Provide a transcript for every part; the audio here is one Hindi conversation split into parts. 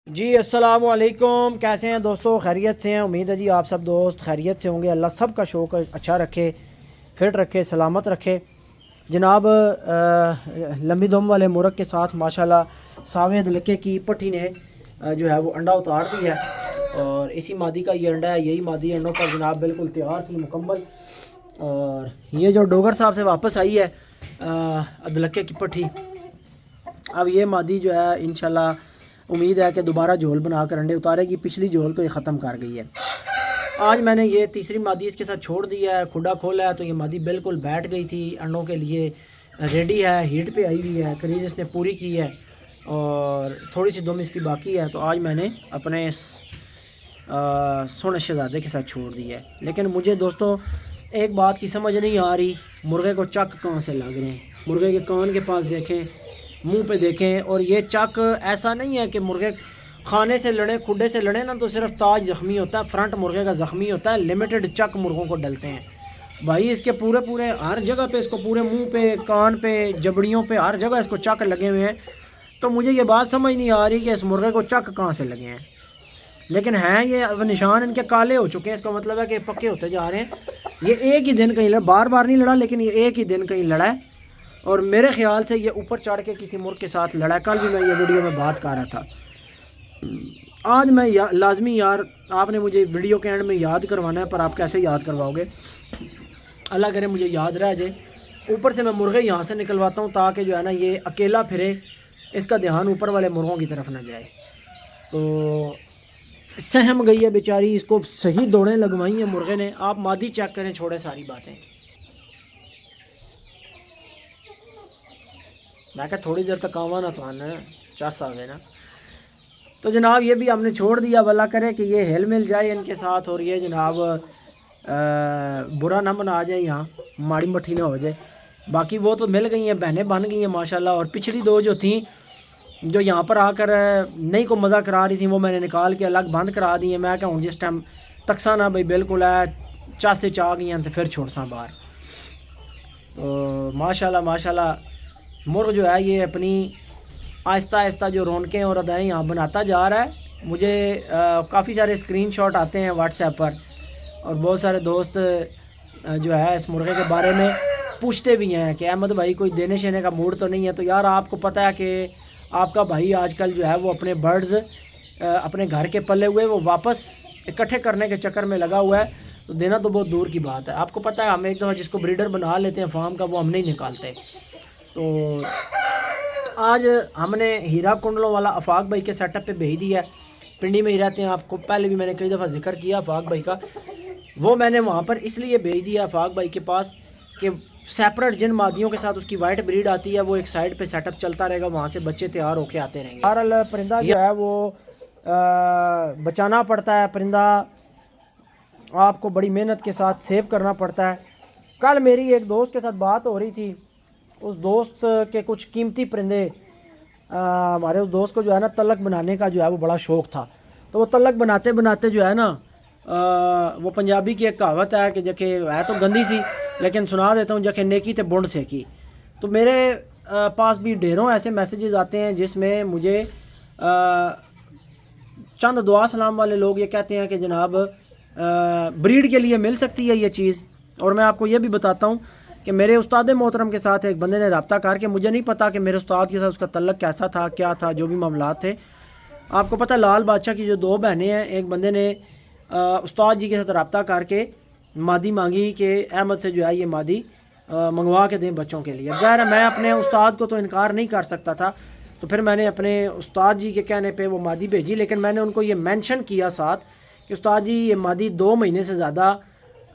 जी अस्सलाम वालेकुम। कैसे हैं दोस्तों? खैरियत से हैं? उम्मीद है जी आप सब दोस्त खैरियत से होंगे। अल्लाह सब का शौक अच्छा रखे, फिट रखे, सलामत रखे। जनाब लंबी दम वाले मुर्ग के साथ माशाल्लाह सावे दलके की पट्टी ने जो है वो अंडा उतार दिया है और इसी मादी का ये अंडा है। यही मादी अंडों पर जनाब बिल्कुल तैयार थी मुकम्मल। और ये जो डोगर साहब से वापस आई है दलके की पट्टी, अब ये मादी जो है इंशाल्लाह उम्मीद है कि दोबारा झोल बनाकर अंडे उतारेगी। पिछली झोल तो ये ख़त्म कर गई है। आज मैंने ये तीसरी मादी इसके साथ छोड़ दिया है, खुडा खोला है तो ये मादी बिल्कुल बैठ गई थी, अंडों के लिए रेडी है, हीट पे आई हुई है, क्रीज इसने पूरी की है और थोड़ी सी दम इसकी बाकी है। तो आज मैंने अपने सोने शहजादे के साथ छोड़ दिया है। लेकिन मुझे दोस्तों एक बात की समझ नहीं आ रही, मुर्गे को चक कहाँ से लग रहे हैं। मुर्गे के कान के पास देखें, मुंह पे देखें, और ये चक ऐसा नहीं है कि मुर्गे खाने से लड़े, खुडे से लड़े ना तो सिर्फ ताज ज़ख्मी होता है, फ्रंट मुर्गे का ज़ख्मी होता है। लिमिटेड चक मुर्गों को डलते हैं भाई। इसके पूरे पूरे हर जगह पे, इसको पूरे मुंह पे, कान पे, जबड़ियों पे, हर जगह इसको चक लगे हुए हैं। तो मुझे ये बात समझ नहीं आ रही कि इस मुर्गे को चक कहाँ से लगे हैं। लेकिन हैं ये अब निशान इनके काले हो चुके हैं, इसका मतलब है कि पक्के होते जा रहे हैं। ये एक ही दिन कहीं लड़ा, बार बार नहीं लड़ा, लेकिन ये एक ही दिन कहीं लड़ा है और मेरे ख्याल से ये ऊपर चढ़ के किसी मुर्ग के साथ लड़ा। कल भी मैं ये वीडियो में बात कर रहा था। आज मैं लाजमी यार आपने मुझे वीडियो के एंड में याद करवाना है, पर आप कैसे याद करवाओगे? अल्लाह करे मुझे याद रह जाए। ऊपर से मैं मुर्गे यहाँ से निकलवाता हूँ ताकि जो है ना ये अकेला फिरे, इसका ध्यान ऊपर वाले मुर्गों की तरफ ना जाए। तो सहम गई है बेचारी, इसको सही दौड़ें लगवाई हैं मुर्गे ने। आप मादी चेक करें, छोड़े सारी बातें। मैं क्या थोड़ी देर तक आवा ना तो आना चास आ गए ना। तो जनाब ये भी हमने छोड़ दिया। भला करे कि ये हिल मिल जाए इनके साथ और ये जनाब बुरा ना मना जाए, यहाँ माड़ी मट्ठी ना हो जाए। बाकी वो तो मिल गई हैं, बहनें बन गई हैं माशाल्लाह। और पिछली दो जो थी, जो यहाँ पर आकर नहीं को मज़ा करा रही थी, वो मैंने निकाल के अलग बंद करा दी है। मैं क्या हूँ जिस टाइम तकसा ना भाई बिल्कुल है चासे चाह गई हैं तो फिर छोड़ सा बाहर। तो माशाल्लाह माशाल्लाह मुर्ग जो है ये अपनी आहिस्ता आहिस्ता जो रौनकें और अदाएँ यहाँ बनाता जा रहा है। मुझे काफ़ी सारे स्क्रीनशॉट आते हैं व्हाट्सएप पर और बहुत सारे दोस्त जो है इस मुर्गे के बारे में पूछते भी हैं कि अहमद भाई कोई देने शेने का मूड तो नहीं है। तो यार आपको पता है कि आपका भाई आजकल जो है वो अपने बर्ड्स अपने घर के पले हुए वो वापस इकट्ठे करने के चक्कर में लगा हुआ है। तो देना तो बहुत दूर की बात है। आपको पता है हम एक दफ़ा जिसको ब्रीडर बना लेते हैं फार्म का, वो हम नहीं निकालते। तो आज हमने हीरा कुंडलों वाला अफाक भाई के सेटअप पे भेज दिया है। पिंडी में ही रहते हैं, आपको पहले भी मैंने कई दफ़ा जिक्र किया अफाक भाई का। वो मैंने वहाँ पर इसलिए भेज दिया अफाक भाई के पास कि सेपरेट जिन मादियों के साथ उसकी वाइट ब्रीड आती है वो एक साइड पे सेटअप चलता रहेगा, वहाँ से बच्चे तैयार होके आते रहेंगे। बहरहाल परिंदा जो है वो बचाना पड़ता है, परिंदा आपको बड़ी मेहनत के साथ सेव करना पड़ता है। कल मेरी एक दोस्त के साथ बात हो रही थी, उस दोस्त के कुछ कीमती परिंदे, हमारे उस दोस्त को जो है ना तलक बनाने का जो है वो बड़ा शौक़ था। तो वो तलक बनाते बनाते जो है ना वो पंजाबी की एक कहावत है कि जखे है तो गंदी सी, लेकिन सुना देता हूँ, जखे नेकी ते बुंड सेकी। तो मेरे पास भी ढेरों ऐसे मैसेजेस आते हैं जिसमें मुझे चंद दुआ सलाम वाले लोग ये कहते हैं कि जनाब ब्रीड के लिए मिल सकती है ये चीज़। और मैं आपको ये भी बताता हूँ कि मेरे उस्ताद मोहतरम के साथ एक बंदे ने रब्ता करके, मुझे नहीं पता कि मेरे उस्ताद के साथ उसका तल्लक कैसा था, क्या था, जो भी मामलात थे। आपको पता है लाल बादशाह की जो दो बहनें हैं, एक बंदे ने उस्ताद जी के साथ रब्ता करके मादी मांगी कि अहमद से जो है ये मादी मंगवा के दें बच्चों के लिए। ज़ाहिर है मैं अपने उस्ताद को तो इनकार नहीं कर सकता था, तो फिर मैंने अपने उस्ताद जी के कहने पे वो मादी भेजी। लेकिन मैंने उनको ये मेंशन किया साथ कि उस्ताद जी ये मादी 2 महीने से ज़्यादा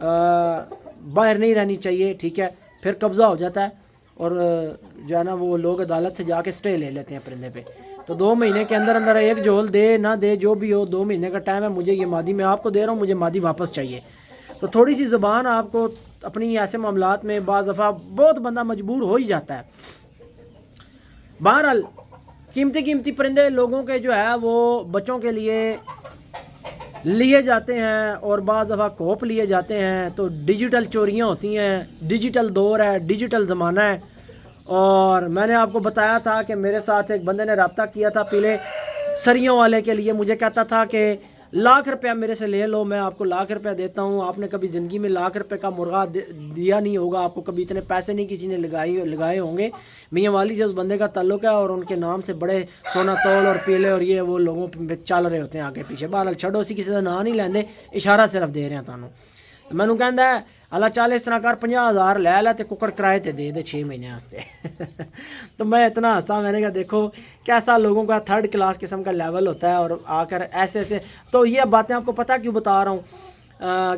बाहर नहीं रहनी चाहिए, ठीक है, फिर कब्ज़ा हो जाता है और जो है ना वो लोग अदालत से जाके स्टे ले लेते हैं परिंदे पे। तो 2 महीने के अंदर अंदर एक झोल दे ना दे जो भी हो, 2 महीने का टाइम है, मुझे ये मादी मैं आपको दे रहा हूँ, मुझे मादी वापस चाहिए। तो थोड़ी सी ज़बान आपको अपनी ऐसे मामलात में बाज़ दफ़ा बहुत बंदा मजबूर हो ही जाता है। बहरहाल कीमती परिंदे लोगों के जो है वो बच्चों के लिए जाते हैं और बाज़ दफ़ा कोप लिए जाते हैं। तो डिजिटल चोरियां होती हैं, डिजिटल दौर है, डिजिटल ज़माना है। और मैंने आपको बताया था कि मेरे साथ एक बंदे ने रब्ता किया था सरियों वाले के लिए मुझे कहता था कि लाख रुपया मेरे से ले लो, मैं आपको लाख रुपया देता हूँ। आपने कभी ज़िंदगी में लाख रुपये का मुर्गा दिया नहीं होगा, आपको कभी इतने पैसे नहीं किसी ने लगाए होंगे। मियाँ वाली से उस बंदे का ताल्लुक है और उनके नाम से बड़े सोना तोल और पीले और ये वो लोगों पे चल रहे होते हैं आगे पीछे। बहरहाल छड़ो, असी किसी का ना नहीं लेंदे, इशारा सिर्फ दे रहे हैं तुहानू। मैनू कहता है अल्लाह चाल इस तरह कर 50,000 लै तो कुकड़ किराए ते दे 6 महीने वास्ते। तो मैं इतना हंसा, मैंने कहा देखो कैसा लोगों का थर्ड क्लास किस्म का लेवल होता है। और आकर ऐसे ऐसे, तो ये बातें आपको पता क्यों बता रहा हूँ,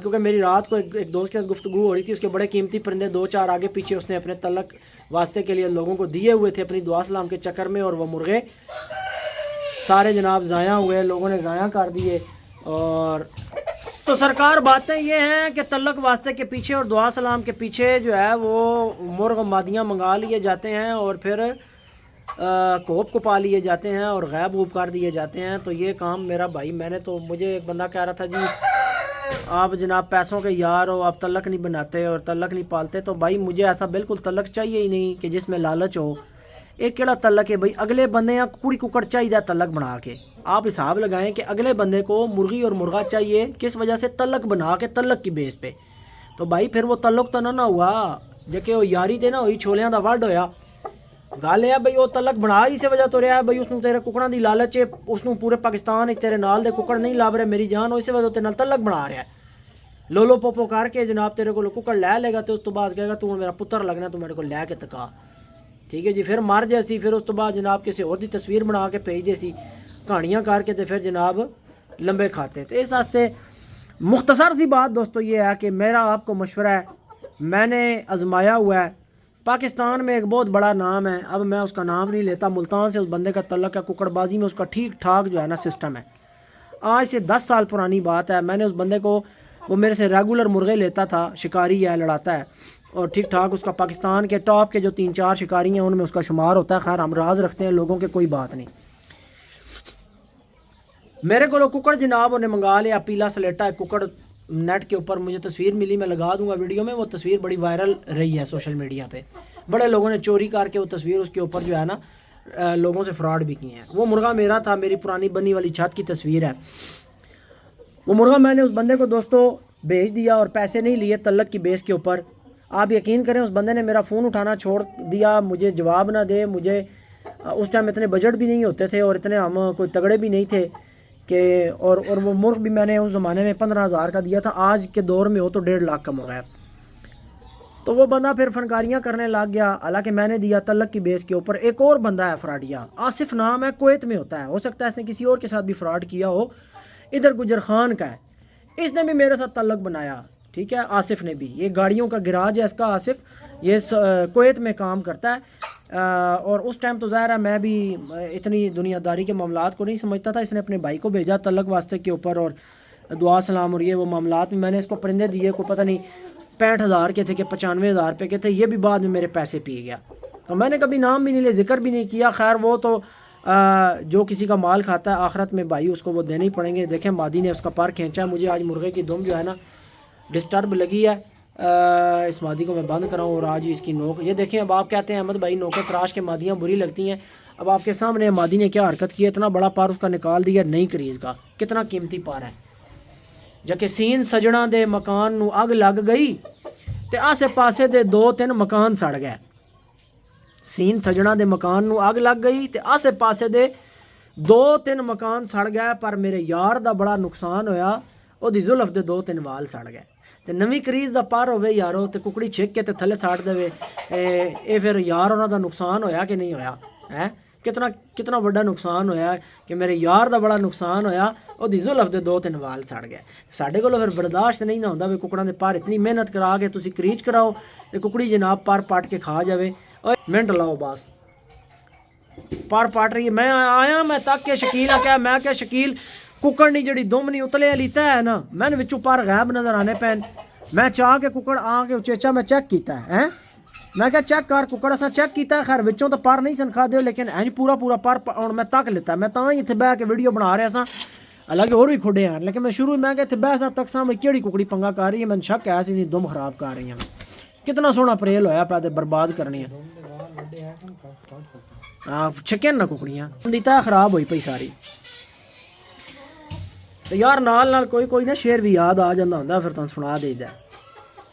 क्योंकि मेरी रात को एक दोस्त के साथ गुफ्तगू हो रही थी। उसके बड़े कीमती परिंदे 2-4 आगे पीछे उसने अपने तलक वास्ते के लिए लोगों को दिए हुए थे अपनी दुआ सलाम के चक्कर में, और वह मुर्गे सारे जनाब ज़ाया हुए, लोगों ने ज़ाया कर दिए। और तो सरकार बातें ये हैं कि तल्लक वास्ते के पीछे और दुआ सलाम के पीछे जो है वो मुर्ग मादियाँ मंगा लिए जाते हैं और फिर कोप को पा लिए जाते हैं और गैब वूब कर दिए जाते हैं। तो ये काम मेरा भाई, मैंने तो, मुझे एक बंदा कह रहा था जी आप जनाब पैसों के यार हो, आप तल्लक नहीं बनाते और तल्लक नहीं पालते। तो भाई मुझे ऐसा बिल्कुल तल्लक चाहिए ही नहीं कि जिसमें लालच हो। एक केड़ा तल्लक है भाई, अगले बंदे या कुड़ी कुकड़ चाहिए तल्लक बना के। आप हिसाब लगाएं कि अगले बंदे को मुर्गी और मुर्गा चाहिए किस वजह से, तल्लक बना के तल्लक की बेस पे। तो भाई फिर वो तल्लक तो ना हुआ जेके वो यारी ते ना हुई छोलियां दा वड होया। गल है भाई वो तल्लक बना इस वजह तो रहा भाई उसनू तेरे कुकड़ां दी लालच है, उसनू पूरे पाकिस्तान तेरे नाल दे कुकड़ नहीं लाभ रहे मेरी जान, इस वजह तेरे नाल तल्लक बना रहा है। लोलो पोपो करके जनाब तेरे को कुकड़ लै लेगा तो उस तो बाद कहेगा तू मेरा पुत्र लगना, तू मेरे को लैके तका, ठीक है जी। फिर मर जैसी, फिर उस तो बाद जनाब किसी और दी तस्वीर बना के भेज देसी कहानियाँ करके, तो फिर जनाब लंबे खाते। तो इस वास्ते मुख्तसर सी बात दोस्तों ये है कि मेरा आपको मशवरा है, मैंने आजमाया हुआ है। पाकिस्तान में एक बहुत बड़ा नाम है, अब मैं उसका नाम नहीं लेता, मुल्तान से उस बंदे का तल्लक है, कुकड़बाजी में उसका ठीक ठाक जो है ना सिस्टम है। आज से 10 साल पुरानी बात है, मैंने उस बंदे को, वो मेरे से रेगुलर मुर्गे लेता था, शिकारी है, लड़ाता है और ठीक ठाक उसका पाकिस्तान के टॉप के जो 3-4 शिकारी हैं उनमें उसका शुमार होता है। खैर हम राज रखते हैं लोगों के, कोई बात नहीं। मेरे को कुकड़ जनाब उन्हें मंगा लिया, पीला सलेटा है कुकड़, नेट के ऊपर मुझे तस्वीर मिली, मैं लगा दूंगा वीडियो में। वो तस्वीर बड़ी वायरल रही है सोशल मीडिया पे, बड़े लोगों ने चोरी करके वो तस्वीर उसके ऊपर जो है ना लोगों से फ्रॉड भी किए हैं। वो मुर्गा मेरा था, मेरी पुरानी बनी वाली छत की तस्वीर है। वो मुर्गा मैंने उस बंदे को दोस्तों भेज दिया और पैसे नहीं लिए तल्लक की बेस के ऊपर। आप यकीन करें उस बंदे ने मेरा फ़ोन उठाना छोड़ दिया, मुझे जवाब ना दे। मुझे उस टाइम इतने बजट भी नहीं होते थे और इतने हम कोई तगड़े भी नहीं थे कि और वो मुर्ग भी मैंने उस ज़माने में 15,000 का दिया था, आज के दौर में हो तो 1.5 लाख का मुर्गा है। तो वो बंदा फिर फनकारियाँ करने लग गया, हालांकि मैंने दिया तल्लक की बेस के ऊपर। एक और बंदा है फ्रॉडिया, आसिफ नाम है, कुवैत में होता है, हो सकता है इसने किसी और के साथ भी फ्रॉड किया हो, इधर गुजर खान का है, इसने भी मेरे साथ तल्लक बनाया, ठीक है। आसिफ ने भी, ये गाड़ियों का गिराज है इसका, आसिफ ये कुवैत में काम करता है। और उस टाइम तो ज़ाहिर है मैं भी इतनी दुनियादारी के मामलात को नहीं समझता था। इसने अपने भाई को भेजा तल्लक वास्ते के ऊपर और दुआ सलाम और ये वो मामलात में। मैंने इसको परिंदे दिए, को पता नहीं 65,000 के थे कि 95,000 रुपये के थे, ये भी बाद में मेरे पैसे पी गया। तो मैंने कभी नाम भी नहीं लिया, जिक्र भी नहीं किया। खैर वो तो जो किसी का माल खाता है आखिरत में भाई उसको वो देने ही पड़ेंगे। देखें मादी ने उसका पर खींचा, मुझे आज मुर्गे की दुम जो है ना डिस्टर्ब लगी है। इस मादी को मैं बंद कराऊँ और आज ही इसकी नोक, ये देखें। अब आप कहते हैं अहमद भाई नोक तराश के मादियाँ बुरी लगती हैं, अब आपके सामने मादी ने क्या हरकत की है, इतना बड़ा पार उसका निकाल दिया नई करीज़ का, कितना कीमती पार है। जबकि सीन सजणा दे मकान नू अग लग गई ते आसे पासे दे 2-3 मकान सड़ गए। सीन सजणा दे मकान नू अग लग गई ते आसे पासे दे 2-3 मकान सड़ गए, पर मेरे यार दा बड़ा नुकसान होया, ओदी जुल्फ दे 2-3 वाल सड़ गए। ते नवीं करीज़ दा पार होवे यारो ते कुकड़ी छिक के ते थले साड़ देवे, ये फिर यार उन्हां दा नुकसान होया कि नहीं होया है? कितना कितना बड़ा नुकसान होया कि मेरे यार दा बड़ा नुकसान होया, ओदी जुल्फ दे 2-3 वाल सड़ गए। साडे कोल फिर बर्दाश्त नहीं ना होंदा वे कुकड़ां दे पर इतनी मेहनत करा के तुसी करीज कराओ ते कुकड़ी जनाब पर पट के खा जावे। मिनट लाओ बस, पर पट रही है। मैं आया, मैं तक के शकील आ क्या, मैं क्या शकील कुकड़ नी जी दुम नहीं उतले वाली तय है ना, मैंने विचों पर गैब नज़र आने पैन। मैं चाह के कुकड़ आ के उचेचा मैं चेक किया है, मैं क्या चेक कर कुकड़ असा चेक किया। खैर विचों तो पर नहीं सन खा दे, लेकिन इंज पूरा पूरा पर हूँ मैं तक लिता। मैं तो ही इतने बह के वीडियो बना रहा सा, हालांकि और भी खुडे हैं, लेकिन मैं शुरू मैं इतने बह सा तक सा मैं केड़ी कुकड़ी पंगा कर रही है, मैंने शक है ऐसी दुम खराब कर रही है। कितना सोहना परेल होया पैदे बर्बाद करनी है। हाँ छिके ना कुकड़ियाँ दी तय खराब हुई पई सारी। तो यार नाल कोई कोई ना शेर भी याद आ जाता होंगे, फिर तुम सुना देता।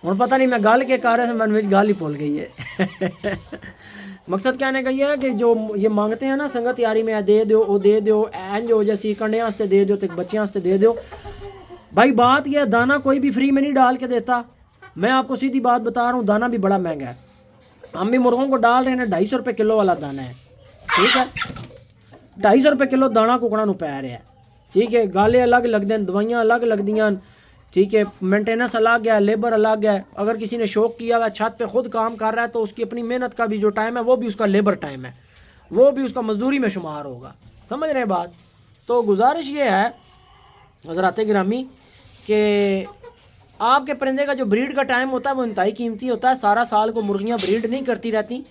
हूँ पता नहीं मैं गल के कार्य से मन में गल ही भुल गई है। मकसद कहने का ये है कि जो ये मांगते हैं ना संगत यारी में, दे दो वो दे दो, एंज हो जैसी कंडे वास्ते दे दो, तो बच्चे वास्ते दे दो। भाई बात यह, दाना कोई भी फ्री में नहीं डाल के देता। मैं आपको सीधी बात बता रहा हूँ, दाना भी बड़ा महंगा है। हम भी मुर्गों को डाल रहे हैं 250 रुपये किलो वाला दाना है, ठीक है। 250 रुपये किलो दाना कुकड़ा नूं पै रहा है, ठीक है। गाले अलग लगते हैं, दवाइयाँ अलग लगदियाँ, ठीक है। मेंटेनेंस अलग है, लेबर अलग है। अगर किसी ने शौक किया हुआ छत पे खुद काम कर रहा है, तो उसकी अपनी मेहनत का भी जो टाइम है वो भी उसका लेबर टाइम है, वो भी उसका मजदूरी में शुमार होगा। समझ रहे हैं बात। तो गुजारिश ये है हज़रात गिरामी कि आपके परिंदे का जो ब्रीड का टाइम होता है वो इंतहाई कीमती होता है। सारा साल को मुर्गियाँ ब्रीड नहीं करती रहती,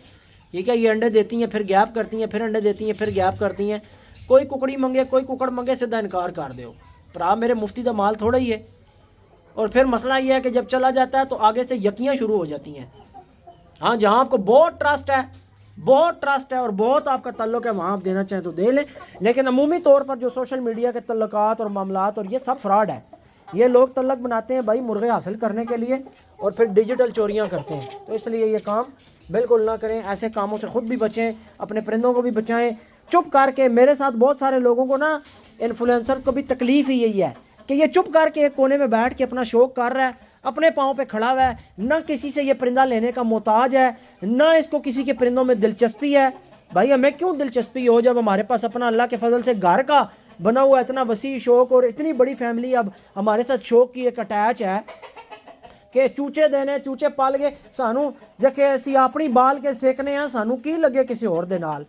ठीक है। ये अंडे देती हैं, फिर गैप करती हैं, फिर अंडे देती हैं, फिर गैप करती हैं। कोई कुकड़ी मंगे, कोई कुकड़ मंगे, सीधा इनकार कर दो। पर आप मेरे मुफ्ती का माल थोड़ा ही है। और फिर मसला ये है कि जब चला जाता है तो आगे से यकियाँ शुरू हो जाती हैं। हाँ, जहाँ आपको बहुत ट्रस्ट है, बहुत ट्रस्ट है और बहुत आपका तल्लुक है, वहाँ आप देना चाहें तो दे लें। लेकिन अमूमी तौर पर जो सोशल मीडिया के तल्लुकात और मामलात और ये सब फ्रॉड है। ये लोग तल्लक बनाते हैं भाई मुर्गे हासिल करने के लिए और फिर डिजिटल चोरियाँ करते हैं। तो इसलिए ये काम बिल्कुल ना करें। ऐसे कामों से ख़ुद भी बचें, अपने परिंदों को भी बचाएं। चुप करके, मेरे साथ बहुत सारे लोगों को ना, इन्फ्लुएंसर्स को भी तकलीफ़ ही यही है कि ये चुप करके एक कोने में बैठ के अपना शौक़ कर रहा है, अपने पाँव पे खड़ा हुआ है, ना किसी से ये परिंदा लेने का मोहताज है, ना इसको किसी के परिंदों में दिलचस्पी है। भाई हमें क्यों दिलचस्पी हो जब हमारे पास अपना अल्लाह के फजल से घर का बना हुआ इतना वसी शौक़ और इतनी बड़ी फैमिली अब हमारे साथ शौक़ की एक अटैच है कि चूचे देने, चूचे पाल के सानू जखे असी अपनी बाल के सेकने हैं, सानू की लगे किसी होर दे नाल।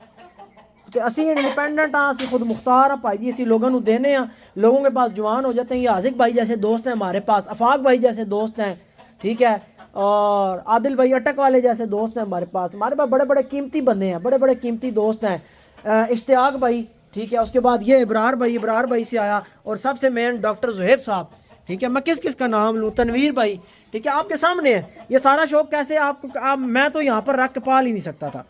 ते असी इंडिपेंडेंट हाँ, असी खुद मुख्तार हाँ भाई जी, असी लोगों को देने हैं, लोगों के पास जवान हो जाते हैं। ये आज़िक भाई जैसे दोस्त हैं हमारे पास, अफाक भाई जैसे दोस्त हैं, ठीक है, और आदिल भाई अटक वाले जैसे दोस्त हैं हमारे पास बड़े बड़े कीमती बंदे हैं, बड़े बड़े कीमती दोस्त हैं। इश्तियाक भाई, ठीक है, उसके बाद ये इब्रार भाई से आया, और सबसे मेन डॉक्टर ज़ुहैब साहब, ठीक है। मैं किस किस का नाम लूँ, तनवीर भाई, ठीक है, आपके सामने है। ये सारा शौक़ कैसे आपको मैं तो यहाँ पर रख के पाल ही नहीं सकता था।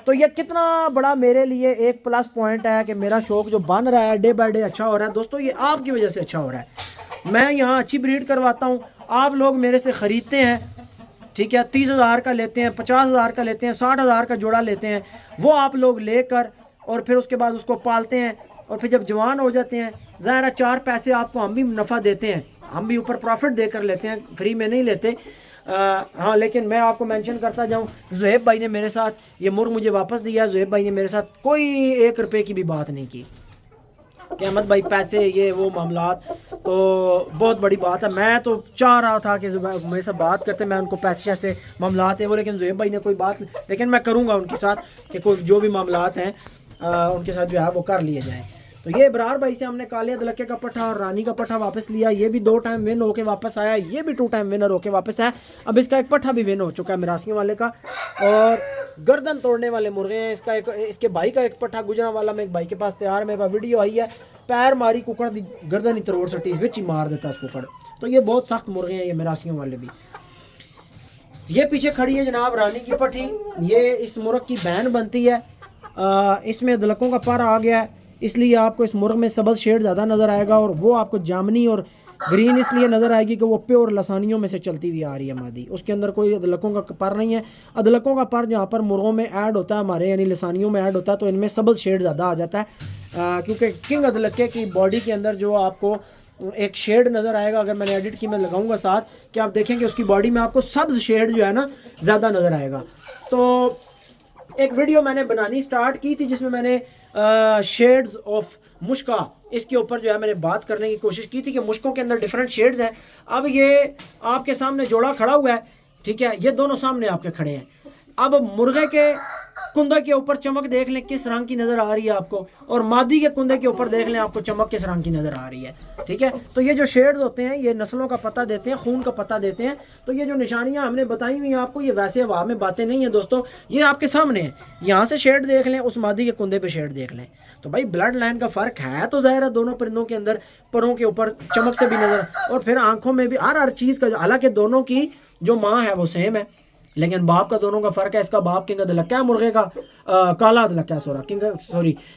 तो ये कितना बड़ा मेरे लिए एक प्लस पॉइंट है कि मेरा शौक़ जो बन रहा है डे बाय डे अच्छा हो रहा है। दोस्तों ये आपकी वजह से अच्छा हो रहा है। मैं यहाँ अच्छी ब्रीड करवाता हूँ, आप लोग मेरे से ख़रीदते हैं, ठीक है। 30,000 का लेते हैं, 50,000 का लेते हैं, 60,000 का जोड़ा लेते हैं, वो आप लोग लेकर और फिर उसके बाद उसको पालते हैं, और फिर जब जवान हो जाते हैं, ज़ाहिर है 4 पैसे आपको हम भी नफ़ा देते हैं, हम भी ऊपर प्रॉफिट देकर लेते हैं, फ्री में नहीं लेते। हाँ, लेकिन मैं आपको मेंशन करता जाऊँ, ज़ुहैब भाई ने मेरे साथ ये मुर्ग मुझे वापस दिया। ज़ुहैब भाई ने मेरे साथ कोई 1 रुपये की भी बात नहीं की कि अहमद भाई पैसे ये वो मामलात, तो बहुत बड़ी बात है। मैं तो चाह रहा था कि मेरे साथ बात करते, मैं उनको पैसे जैसे मामलात है वो, लेकिन ज़ुहैब भाई ने कोई बात, लेकिन मैं करूँगा उनके साथ कि कोई जो भी मामलात हैं उनके साथ जो है वो कर लिए जाएँ। तो ये इब्रार भाई से हमने काले अदलके का पट्ठा और रानी का पट्ठा वापस लिया। ये भी 2 टाइम विन होके वापस आया, ये भी 2 टाइम विनर होके वापस आया। अब इसका एक पट्ठा भी विन हो चुका है मिरासियों वाले का, और गर्दन तोड़ने वाले मुर्गे हैं। इसका एक, इसके भाई का एक पट्ठा गुजरांवाला में एक भाई के पास तैयार, मेरे पास वीडियो आई है, पैर मारी कुकड़ दी गर्दन ही तरोड़ सटी, विच ही मार देता इस कुकड़। तो ये बहुत सख्त मुर्गे हैं ये मिरासियों वाले भी। ये पीछे खड़ी है जनाब रानी की पट्ठी, ये इस मुर्ग की बहन बनती है। इसमें अदलकों का पर आ गया है, इसलिए आपको इस मुर्ग में सबज शेड ज़्यादा नज़र आएगा, और वो आपको जामनी और ग्रीन इसलिए नज़र आएगी कि वो प्योर लसानियों में से चलती हुई आ रही है मादी। उसके अंदर कोई अदलकों का पर नहीं है। अदलकों का पर जहाँ पर मुर्गों में ऐड होता है हमारे, यानी लसानियों में ऐड होता है, तो इनमें सबज शेड ज़्यादा आ जाता है। क्योंकि किंग अदलके की बॉडी के अंदर जो आपको एक शेड नज़र आएगा, अगर मैंने एडिट की मैं लगाऊंगा साथ, कि आप देखेंगे उसकी बॉडी में आपको सब्ज शेड जो है ना ज़्यादा नज़र आएगा। तो एक वीडियो मैंने बनानी स्टार्ट की थी जिसमें मैंने शेड्स ऑफ मुश्का, इसके ऊपर जो है मैंने बात करने की कोशिश की थी कि मुश्कों के अंदर डिफरेंट शेड्स हैं। अब ये आपके सामने जोड़ा खड़ा हुआ है, ठीक है, ये दोनों सामने आपके खड़े हैं। अब मुर्गे के कुंदे के ऊपर चमक देख लें किस रंग की नज़र आ रही है आपको, और मादी के कुंदे के ऊपर देख लें आपको चमक किस रंग की नज़र आ रही है, ठीक है। तो ये जो शेड्स होते हैं ये नस्लों का पता देते हैं, खून का पता देते हैं। तो ये जो निशानियां हमने बताई हुई हैं आपको, ये वैसे हवा में बातें नहीं है दोस्तों, ये आपके सामने है। यहाँ से शेड देख लें, उस मादी के कुंदे पे शेड देख लें, तो भाई ब्लड लाइन का फ़र्क है। तो ज़ाहिर है दोनों परिंदों के अंदर परों के ऊपर चमक से भी नज़र, और फिर आँखों में भी हर चीज़ का, हालाँकि दोनों की जो माँ है वो सेम है, लेकिन बाप का दोनों का फ़र्क है। इसका बाप किंग अदलक्का है, मुर्गे का काला अदलक्का,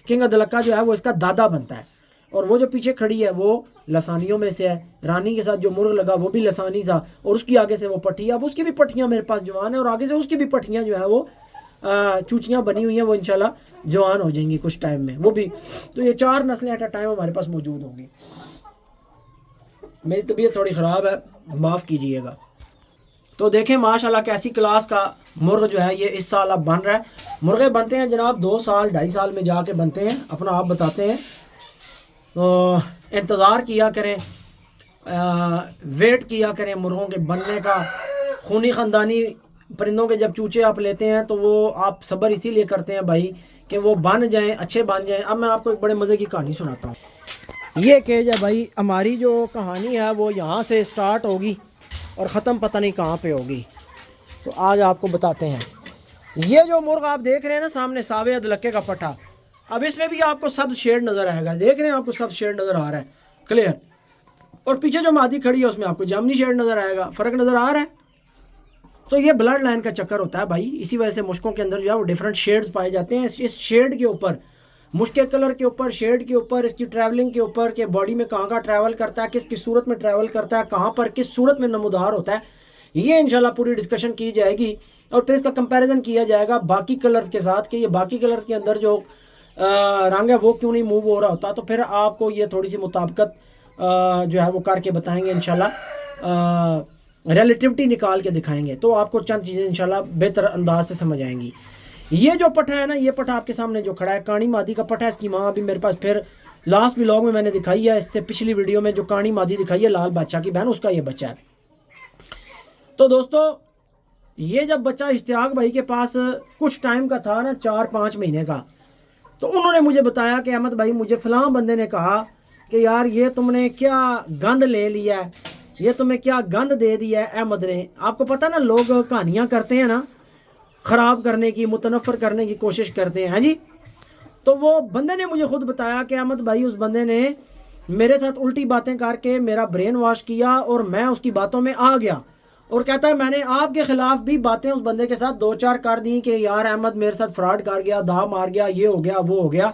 किंग अदलक्का जो है वो इसका दादा बनता है, और वो जो पीछे खड़ी है वो लसानियों में से है। रानी के साथ जो मुर्ग लगा वो भी लसानी था, और उसकी आगे से वो पट्टी, अब उसकी भी पट्टियाँ मेरे पास जवान है, और आगे से उसकी भी पट्टियाँ जो है वो चूचियाँ बनी हुई हैं, वो इंशाल्लाह जवान हो जाएंगी कुछ टाइम में वो भी। तो ये 4 नस्लें एट अ टाइम हमारे पास मौजूद होंगी। मेरी तबीयत थोड़ी ख़राब है, माफ़ कीजिएगा। तो देखें माशाल्लाह कैसी क्लास का मुर्ग जो है ये इस साल अब बन रहा है। मुर्गे बनते हैं जनाब 2 साल 2.5 साल में जाके बनते हैं, अपना आप बताते हैं। तो इंतज़ार किया करें, वेट किया करें मुर्गों के बनने का। खूनी ख़ानदानी परिंदों के जब चूचे आप लेते हैं तो वो आप सब्र इसीलिए करते हैं भाई कि वो बन जाएं, अच्छे बन जाएं। अब मैं आपको एक बड़े मज़े की कहानी सुनाता हूँ। ये केज है भाई, हमारी जो कहानी है वो यहाँ से स्टार्ट होगी और ख़त्म पता नहीं कहाँ पे होगी। तो आज आपको बताते हैं। ये जो मुर्ग आप देख रहे हैं ना सामने, सावे अदलक्के का पट्टा, अब इसमें भी आपको सब्ज़ शेड नज़र आएगा। देख रहे हैं आपको सब्ज़ शेड नज़र आ रहा है क्लियर, और पीछे जो मादी खड़ी है उसमें आपको जामनी शेड नज़र आएगा। फ़र्क नज़र आ रहा है। तो ये ब्लड लाइन का चक्कर होता है भाई, इसी वजह से मुश्कों के अंदर जो है वो डिफरेंट शेड्स पाए जाते हैं। इस शेड के ऊपर, मुश्क के कलर के ऊपर, शेड के ऊपर, इसकी ट्रैवलिंग के ऊपर, कि बॉडी में कहाँ ट्रैवल करता है, किस सूरत में ट्रैवल करता है, कहाँ पर किस सूरत में नमूदार होता है, ये इंशाल्लाह पूरी डिस्कशन की जाएगी। और फिर इसका कंपैरिजन किया जाएगा बाकी कलर्स के साथ कि ये बाकी कलर्स के अंदर जो रंग है वो क्यों नहीं मूव हो रहा होता। तो फिर आपको ये थोड़ी सी मुताबिकत जो है वो करके बताएंगे इंशाल्लाह, रिलेटिविटी निकाल के दिखाएंगे, तो आपको चंद चीज़ें इंशाल्लाह बेहतर अंदाज से समझ आएंगी। ये जो पट्टा है ना, ये पट्टा आपके सामने जो खड़ा है कानी मादी का पट्टा है। इसकी माँ अभी मेरे पास फिर लास्ट व्लॉग में मैंने दिखाई है, इससे पिछली वीडियो में जो कानी मादी दिखाई है लाल बादशाह की बहन, उसका ये बच्चा है। तो दोस्तों ये जब बच्चा इश्तियाक भाई के पास कुछ टाइम का था ना, 4-5 महीने का, तो उन्होंने मुझे बताया कि अहमद भाई मुझे फ़लाँ बंदे ने कहा कि यार ये तुमने क्या गंद ले लिया है, ये तुम्हें क्या गंद दे दिया है अहमद ने। आपको पता ना लोग कहानियाँ करते हैं ना, ख़राब करने की, मुतनफ़र करने की कोशिश करते हैं जी। तो वो बंदे ने मुझे खुद बताया कि अहमद भाई उस बंदे ने मेरे साथ उल्टी बातें करके मेरा ब्रेन वॉश किया और मैं उसकी बातों में आ गया। और कहता है मैंने आपके ख़िलाफ़ भी बातें उस बंदे के साथ 2-4 कर दी कि यार अहमद मेरे साथ फ्रॉड कर गया, दा मार गया, ये हो गया वो हो गया,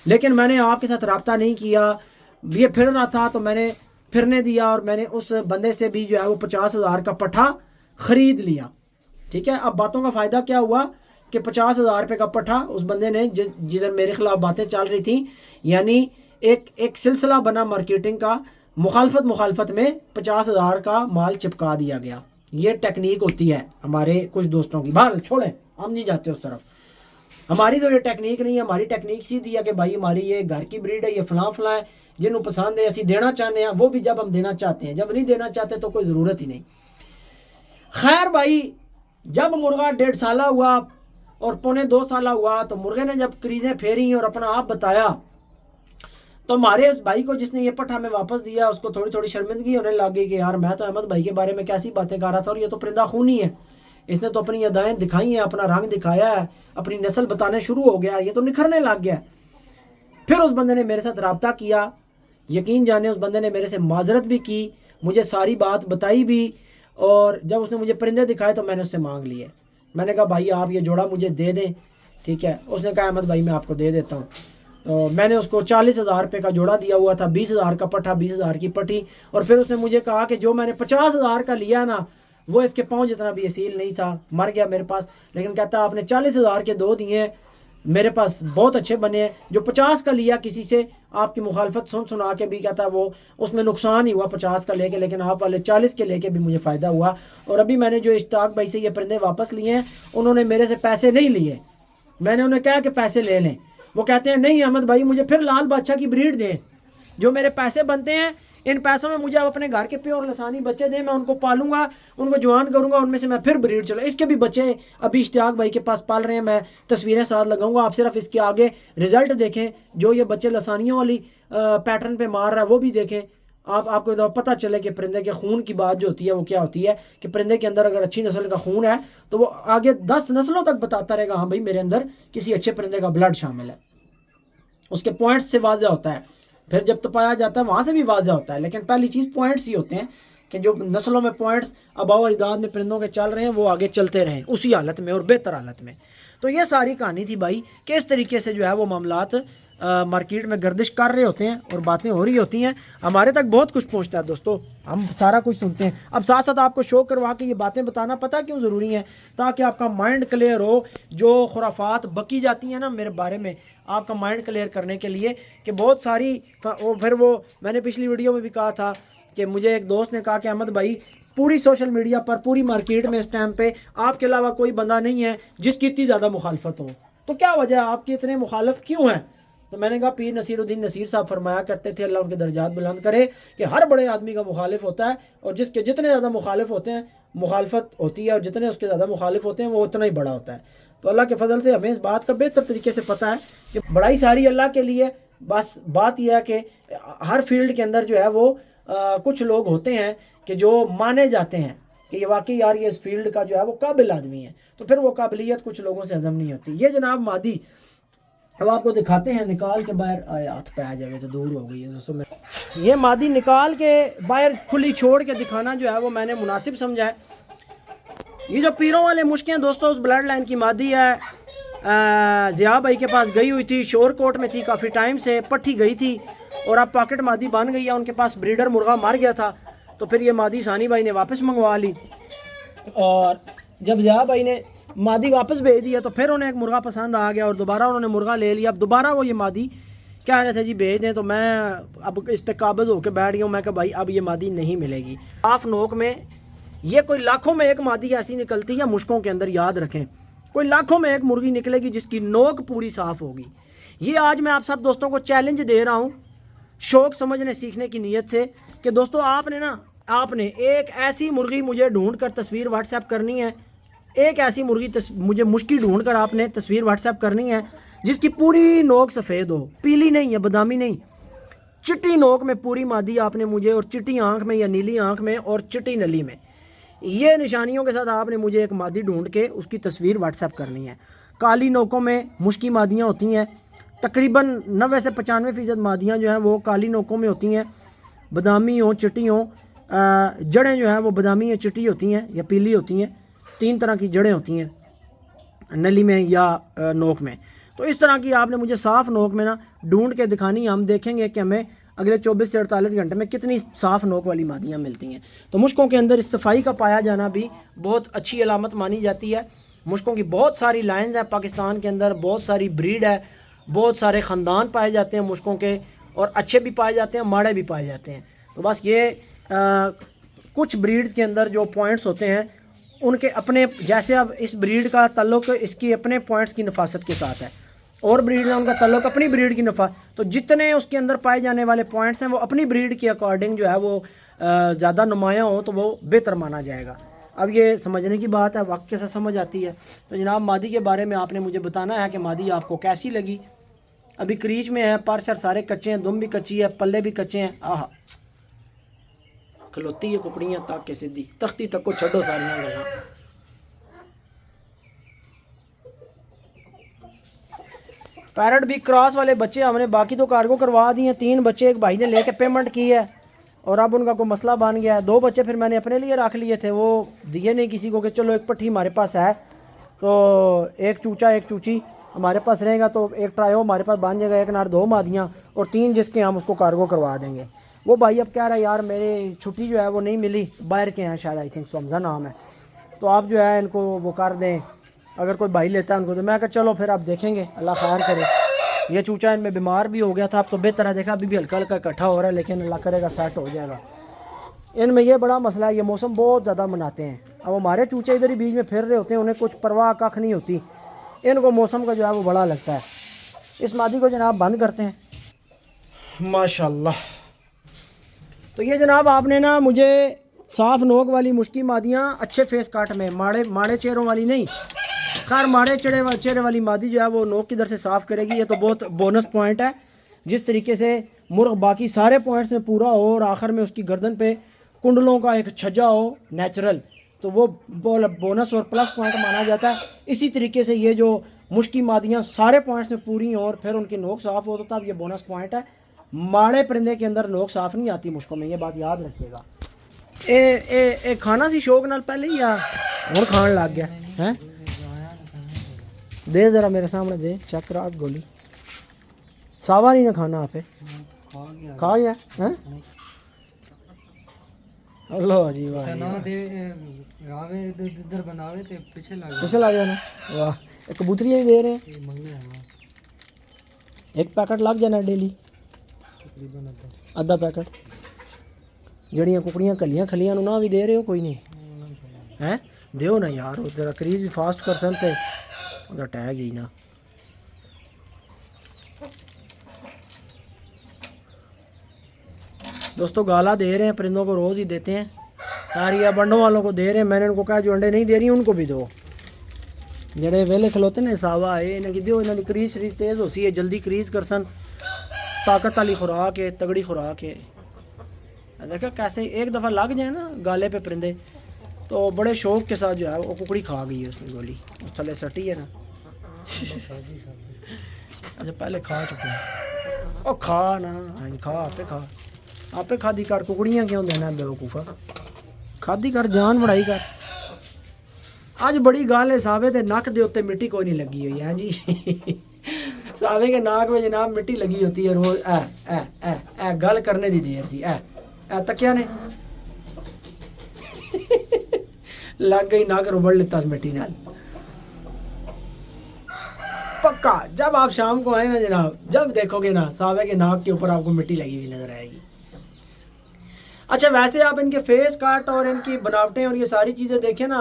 लेकिन मैंने आपके साथ रब्ता नहीं किया। ये फिर रहा था तो मैंने फिरने दिया और मैंने उस बंदे से भी जो है वो 50,000 का पट्ठा ख़रीद लिया। ठीक है, अब बातों का फ़ायदा क्या हुआ कि 50,000 रुपये का पट्ठा उस बंदे ने जिधर मेरे ख़िलाफ़ बातें चल रही थी, यानी एक सिलसिला बना मार्केटिंग का, मुखालफत में 50,000 का माल चिपका दिया गया। ये टेक्निक होती है हमारे कुछ दोस्तों की। बाहर छोड़ें, हम नहीं जाते उस तरफ। हमारी तो ये टेक्निक नहीं है, हमारी टेक्निक सीधी है कि भाई हमारी ये घर की ब्रीड है, ये फ़लाँ है, जिन्होंने पसंद है असी देना चाहते हैं, वो भी जब हम देना चाहते हैं, जब नहीं देना चाहते तो कोई ज़रूरत ही नहीं। खैर भाई, जब मुर्गा 1.5 साल हुआ और 1.25-2 साल हुआ, तो मुर्गे ने जब क्रीजें फेरी और अपना आप बताया, तो हमारे उस भाई को जिसने ये पट्ठा हमें वापस दिया उसको थोड़ी थोड़ी शर्मिंदगी होने लग गई कि यार मैं तो अहमद भाई के बारे में कैसी बातें कर रहा था, और ये तो परिंदा खूनी है, इसने तो अपनी अदाएँ दिखाई हैं, अपना रंग दिखाया है, अपनी नस्ल बताने शुरू हो गया, ये तो निखरने लग गया। फिर उस बंदे ने मेरे साथ रब्ता किया, यकीन जाने उस बंदे ने मेरे से माजरत भी की, मुझे सारी बात बताई भी, और जब उसने मुझे परिंदे दिखाए तो मैंने उससे मांग लिए। मैंने कहा भाई आप ये जोड़ा मुझे दे दें, ठीक है। उसने कहा अहमद भाई मैं आपको दे देता हूँ। तो मैंने उसको 40,000 रुपये का जोड़ा दिया हुआ था, 20,000 का पट्ठा, 20,000 की पट्टी। और फिर उसने मुझे कहा कि जो मैंने 50,000 का लिया ना, वो इसके पाँव जितना भी असील नहीं था, मर गया मेरे पास, लेकिन कहता आपने 40,000 के 2 दिए, मेरे पास बहुत अच्छे बने हैं। जो 50 का लिया किसी से आपकी मुखालफत सुना के भी, कहता वो उसमें नुकसान ही हुआ 50 का लेके, लेकिन आप वाले 40 के लेके भी मुझे फ़ायदा हुआ। और अभी मैंने जो इश्ताक भाई से ये परिंदे वापस लिए हैं, उन्होंने मेरे से पैसे नहीं लिए। मैंने उन्हें कहा कि पैसे ले लें, वो कहते हैं नहीं अहमद भाई मुझे फिर लाल बादशाह की ब्रीड दें, जो मेरे पैसे बनते हैं इन पैसों में मुझे आप अपने घर के प्योर लसानी बच्चे दें, मैं उनको पालूंगा, उनको जवान करूंगा, उनमें से मैं फिर ब्रीड चला। इसके भी बच्चे अभी इश्तियाक भाई के पास पाल रहे हैं, मैं तस्वीरें साथ लगाऊंगा, आप सिर्फ इसके आगे रिजल्ट देखें, जो ये बच्चे लसानियों वाली पैटर्न पे मार रहा है वो भी देखें। आपको तो पता चले कि परिंदे के खून की बात जो होती है वो क्या होती है, कि परिंदे के अंदर अगर अच्छी नस्ल का खून है तो वो आगे 10 नस्लों तक बताता रहेगा, हाँ भाई मेरे अंदर किसी अच्छे परिंदे का ब्लड शामिल है। उसके पॉइंट्स से वाज़ह होता है, फिर जब तपाया जाता है वहाँ से भी वाज़ह होता है, लेकिन पहली चीज़ पॉइंट्स ही होते हैं कि जो नस्लों में पॉइंट्स आबाव अजदाद में परिंदों के चल रहे हैं वो आगे चलते रहें उसी हालत में और बेहतर हालत में। तो ये सारी कहानी थी भाई कि इस तरीके से जो है वो मामलात मार्केट में गर्दिश कर रहे होते हैं और बातें हो रही होती हैं, हमारे तक बहुत कुछ पहुंचता है दोस्तों, हम सारा कुछ सुनते हैं। अब साथ साथ आपको शो करवा के ये बातें बताना पता क्यों ज़रूरी है, ताकि आपका माइंड क्लियर हो। जो खुराफात बकी जाती हैं ना मेरे बारे में, आपका माइंड क्लियर करने के लिए कि बहुत सारी फिर वो मैंने पिछली वीडियो में भी कहा था कि मुझे एक दोस्त ने कहा कि अहमद भाई, पूरी सोशल मीडिया पर, पूरी मार्केट में इस टाइम पे आपके अलावा कोई बंदा नहीं है जिसकी इतनी ज़्यादा मुखालफत हो, तो क्या वजह है, आपके इतने मुखालफ क्यों हैं? तो मैंने कहा पीर नसीरुद्दीन नसीर साहब फरमाया करते थे, अल्लाह उनके दर्जात बुलंद करे, कि हर बड़े आदमी का मुखालिफ होता है, और जिसके जितने ज़्यादा मुखालिफ होते हैं, मुखालफत होती है, और जितने उसके ज़्यादा मुखालिफ होते हैं वो उतना ही बड़ा होता है। तो अल्लाह के फजल से हमें इस बात का बेहतर तरीके से पता है कि बड़ाई सारी अल्लाह के लिए। बस बात यह है कि हर फील्ड के अंदर जो है वो कुछ लोग होते हैं कि जो माने जाते हैं कि ये वाकई यार ये इस फील्ड का जो है वो काबिल आदमी है, तो फिर वो काबिलियत कुछ लोगों से हजम नहीं होती। ये जनाब मादी अब आपको दिखाते हैं, निकाल के बाहर हाथ पे आ जाए तो दूर हो गई है दोस्तों में। ये मादी निकाल के बाहर खुली छोड़ के दिखाना जो है वो मैंने मुनासिब समझा है। ये जो पीरों वाले मुश्किल हैं दोस्तों, उस ब्लड लाइन की मादी है, ज़िया भाई के पास गई हुई थी, शोरकोट में थी काफ़ी टाइम से, पट्टी गई थी और अब पॉकेट मादी बन गई है। उनके पास ब्रीडर मुर्गा मर गया था, तो फिर ये मादी सानी भाई ने वापस मंगवा ली, और जब ज़िया भाई ने मादी वापस भेज दिया तो फिर उन्हें एक मुर्गा पसंद आ गया और दोबारा उन्होंने मुर्गा ले लिया। अब दोबारा वो ये मादी कह रहे थे जी भेज दें, तो मैं अब इस पर काबिज होकर बैठ गया हूँ। मैं कहा भाई अब ये मादी नहीं मिलेगी। साफ नोक में ये कोई लाखों में एक मादी ऐसी निकलती है मुश्कों के अंदर, याद रखें, कोई लाखों में एक मुर्गी निकलेगी जिसकी नोक पूरी साफ़ होगी। ये आज मैं आप सब दोस्तों को चैलेंज दे रहा हूँ शौक़ समझने सीखने की नीयत से कि दोस्तों आपने एक ऐसी मुर्गी मुझे ढूंढ कर तस्वीर व्हाट्सएप करनी है, एक ऐसी मुर्गी मुझे मुश्किल ढूंढ कर आपने तस्वीर व्हाट्सएप करनी है जिसकी पूरी नोक सफ़ेद हो, पीली नहीं है, बादामी नहीं, चिट्टी नोक में पूरी मादी आपने मुझे, और चिट्टी आँख में या नीली आँख में और चिट्टी नली में, ये निशानियों के साथ आपने मुझे एक मादी ढूंढ के उसकी तस्वीर व्हाट्सएप करनी है। काली नोकों में मुश्किल मादियाँ होती हैं, तकरीबन 90 से 95% मादियाँ जो हैं वो काली नोकों में होती हैं, बादामी हो चिट्टी हो, जड़ें जो हैं वो बादामी या चिट्टी होती हैं या पीली होती हैं, 3 तरह की जड़ें होती हैं नली में या नोक में। तो इस तरह की आपने मुझे साफ़ नोक में ना ढूंढ के दिखानी है। हम देखेंगे कि हमें अगले 24 से 48 घंटे में कितनी साफ़ नोक वाली मादियाँ मिलती हैं। तो मुश्कों के अंदर इस सफाई का पाया जाना भी बहुत अच्छी अलामत मानी जाती है। मुश्कों की बहुत सारी लाइन्स हैं पाकिस्तान के अंदर, बहुत सारी ब्रीड है, बहुत सारे ख़ानदान पाए जाते हैं मुश्कों के, और अच्छे भी पाए जाते हैं, माड़े भी पाए जाते हैं। तो बस ये कुछ ब्रीड के अंदर जो पॉइंट्स होते हैं उनके अपने, जैसे अब इस ब्रीड का ताल्लुक़ इसकी अपने पॉइंट्स की नफासत के साथ है, और ब्रीड है उनका ताल्लुक़ अपनी ब्रीड की नफा, तो जितने उसके अंदर पाए जाने वाले पॉइंट्स हैं वो अपनी ब्रीड के अकॉर्डिंग जो है वो ज़्यादा नुमायाँ हो तो वो बेहतर माना जाएगा। अब ये समझने की बात है, वक्त के साथ समझ आती है। तो जनाब मादी के बारे में आपने मुझे बताना है कि मादी आपको कैसी लगी। अभी क्रीच में है, पर सारे कच्चे हैं, दुम भी कच्ची है, पल्ले भी कच्चे हैं। आह खलोती है कुकड़ियाँ तक के सीधी, तख्ती तक को छो सारियाँ गल्लां। पैरट भी क्रॉस वाले बच्चे हमने बाकी तो कार्गो करवा दिए, 3 बच्चे एक भाई ने लेके पेमेंट की है और अब उनका कोई मसला बन गया है। 2 बच्चे फिर मैंने अपने लिए रख लिए थे, वो दिए नहीं किसी को कि चलो एक पट्टी हमारे पास है, तो एक चूचा एक चूची हमारे पास रहेगा, तो एक ट्रायो हमारे पास बन जाएगा, एक नार 2 मादियाँ और 3 जिसके हम उसको कार्गो करवा देंगे। वो भाई अब कह रहा है यार मेरी छुट्टी जो है वो नहीं मिली, बाहर के हैं शायद, आई थिंक समझा नाम है, तो आप जो है इनको वो कर दें, अगर कोई भाई लेता है उनको। तो मैं कहा चलो फिर आप देखेंगे, अल्लाह खैर करे। ये चूचा इनमें बीमार भी हो गया था, अब तो बेहतर है, देखा अभी भी हल्का हल्का इकट्ठा हो रहा है, लेकिन अल्लाह करेगा सेट हो जाएगा। इनमें ये बड़ा मसला है, ये मौसम बहुत ज़्यादा मनाते हैं। अब हमारे चूचे इधर ही बीच में फिर रहे होते हैं, उन्हें कुछ परवाह कख नहीं होती, इनको मौसम का जो है वो बड़ा लगता है। इस मादी को जनाब बंद करते हैं माशाल्लाह। तो ये जनाब आपने ना मुझे साफ़ नोक वाली मुश्किल मादियाँ अच्छे फेस काट में, माड़े चेहरों वाली नहीं, खैर माड़े चेहरे वाली मादी जो है वो नोक किधर से साफ़ करेगी, ये तो बहुत बोनस पॉइंट है। जिस तरीके से मुर्ग बाकी सारे पॉइंट्स में पूरा हो और आखिर में उसकी गर्दन पे कुंडलों का एक छज्जा हो नेचुरल, तो वो बोनस और प्लस पॉइंट माना जाता है। इसी तरीके से ये जो मुश्किल मादियाँ सारे पॉइंट्स में पूरी हों और फिर उनकी नोक साफ़ हो, तो तब ये बोनस पॉइंट है। माड़े परिंदे के अंदर नोक साफ़ नहीं आती मुश्कों में, ये बात याद रखिएगा। ए खाना सी शौक नाल पहले ही या हुण खान लग गया है? दे ज़रा मेरे सामने दे, चेक करा गोली सावा नहीं ना खाना आपे खा गया हैं? अल्लाह जी वाह इधर बनावे ते पीछे लग जाना। वाह कबूतरियाँ भी दे रहे हैं। एक पैकेट लग जाना डेली, आधा पैकेट। जड़ियाँ कुकड़ियाँ कलियाँ खलियाँ ना भी दे रहे हो कोई नहीं हैं? दियो ना यार, वो जरा क्रीज भी फास्ट कर सकते उधर टैग ही ना। दोस्तों गाला दे रहे हैं परिंदों को, रोज़ ही देते हैं। तारिया बंडों वालों को दे रहे हैं, मैंने उनको कहा जो अंडे नहीं दे रही उनको भी दो। जड़े वेले खलोते ने सावा है इन्हें दियो, इन्होंने क्रीज शरीज तेज़ हो सी है, जल्दी क्रीज कर सन। ताकत वाली खुराक है, तगड़ी खुराक है। देखा कैसे एक दफ़ा लग जाए ना गाले पे परिंदे तो बड़े शौक के साथ जो है वो कुकड़ी खा गई है उसने गोली, उस थले सटी है ना। अच्छा पहले खा चुके हैं और खा ना। हाँ खा आपे खादी कर, कुकड़ियाँ क्यों देना बेवकूफ़ा, खादी कर, जान बढ़ाई कर। अज बड़ी गल है, सावे के नक के उत्ते मिट्टी कोई नहीं लगी हुई है जी। सावे के नाक में जनाब मिट्टी लगी होती है रोज। ए गल करने की देर सी। ए तकिया ने लग गई नाक, रुबड़ लेता मिट्टी नाल। पक्का जब आप शाम को आए ना जनाब, जब देखोगे ना सावे के नाक के ऊपर आपको मिट्टी लगी हुई नजर आएगी। अच्छा वैसे आप इनके फेस कट और इनकी बनावटें और ये सारी चीज़ें देखें ना,